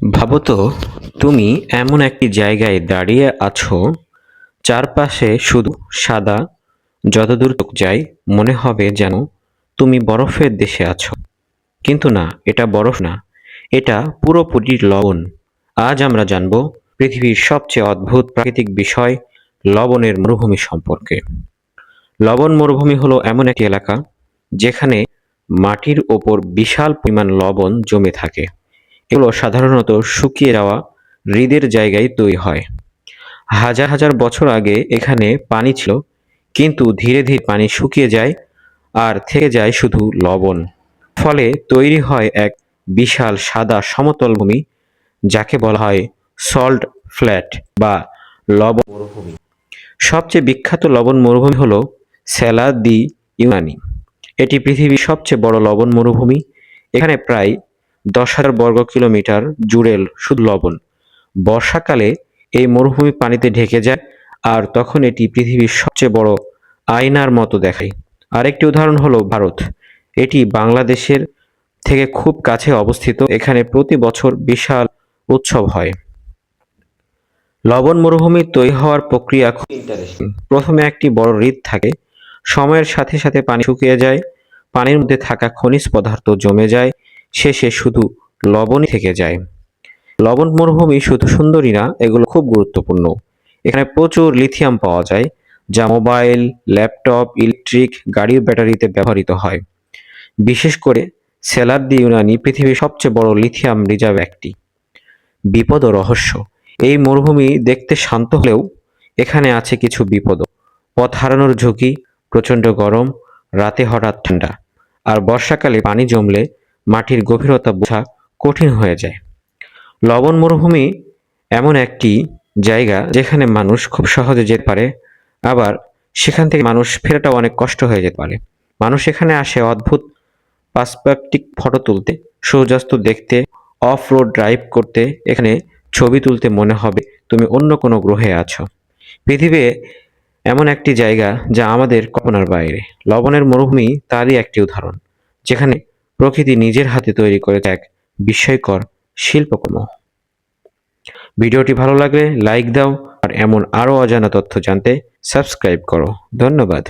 ভাবো তো, তুমি এমন একটি জায়গায় দাঁড়িয়ে আছো, চারপাশে শুধু সাদা। যতদূর চোখ যায় মনে হবে যেন তুমি বরফের দেশে আছো। কিন্তু না, এটা বরফ না, এটা পুরোপুরি লবণ। আজ আমরা জানব পৃথিবীর সবচেয়ে অদ্ভুত প্রাকৃতিক বিষয়, লবণের মরুভূমি সম্পর্কে। লবণ মরুভূমি হলো এমন একটি এলাকা যেখানে মাটির ওপর বিশাল পরিমাণ লবণ জমে থাকে। এগুলো সাধারণত শুকিয়ে যাওয়া হ্রদের জায়গায় তৈরি হয়। হাজার হাজার বছর আগে এখানে পানি ছিল, কিন্তু ধীরে ধীরে পানি শুকিয়ে যায় আর থেকে যায় শুধু লবণ। ফলে তৈরি হয় এক বিশাল সাদা সমতল ভূমি, যাকে বলা হয় সল্ট ফ্ল্যাট বা লবণ মরুভূমি। সবচেয়ে বিখ্যাত লবণ মরুভূমি হলো সেলা দি ইউনানি। এটি পৃথিবীর সবচেয়ে বড় লবণ মরুভূমি। এখানে প্রায় 10,000 বর্গ কিলোমিটার জুড়ে শুধু লবণ। বর্ষাকালে এই মরুভূমি পানিতে ঢেকে যায়, আর তখন এটি পৃথিবীর সবচেয়ে বড় আয়নার মতো দেখায়। আরেকটি উদাহরণ হলো ভারত। এটি বাংলাদেশের থেকে খুব কাছে অবস্থিত। এখানে প্রতি বছর বিশাল উৎসব হয়। লবণ মরুভূমি তৈরি হওয়ার প্রক্রিয়া খুব ইন্টারেস্টিং। প্রথমে একটি বড় হ্রদ থাকে। সময়ের সাথে সাথে পানি শুকিয়ে যায়, পানির মধ্যে থাকা খনিজ পদার্থ জমে যায়, শেষে শুধু লবণই থেকে যায়। লবণ মরুভূমি শুধু সুন্দরই না, এগুলো খুব গুরুত্বপূর্ণ। এখানে প্রচুর লিথিয়াম পাওয়া যায়, যা মোবাইল, ল্যাপটপ, ইলেকট্রিক গাড়ির ব্যাটারিতে ব্যবহৃত হয়। বিশেষ করে সেলার দি ইউনানি পৃথিবীর সবচেয়ে বড় লিথিয়াম রিজার্ভ একটি। বিপদ ও রহস্য। এই মরুভূমি দেখতে শান্ত হলেও এখানে আছে কিছু বিপদ। পথ হারানোর ঝুঁকি, প্রচণ্ড গরম, রাতে হঠাৎ ঠান্ডা, আর বর্ষাকালে পানি জমলে মাটির গভীরতা বোঝা কঠিন হয়ে যায়। লবণ মরুভূমি এমন একটি জায়গা যেখানে মানুষ খুব সহজে যেতে পারে, আবার সেখান থেকে মানুষ ফেরাটাও অনেক কষ্ট হয়ে যেতে পারে। মানুষ এখানে আসে অদ্ভুত পার্সপেক্টিভ ফটো তুলতে, সূর্যাস্ত দেখতে, অফ রোড ড্রাইভ করতে। এখানে ছবি তুলতে মনে হবে তুমি অন্য কোনো গ্রহে আছো। পৃথিবী এমন একটি জায়গা যা আমাদের কল্পনার বাইরে। লবণের মরুভূমি তারই একটি উদাহরণ, যেখানে প্রকৃতি নিজের হাতে তৈরি করেছে এক বিস্ময়কর শিল্পকর্ম। ভিডিওটি ভালো লাগলে লাইক দাও, আর এমন আরও অজানা তথ্য জানতে সাবস্ক্রাইব করো। ধন্যবাদ।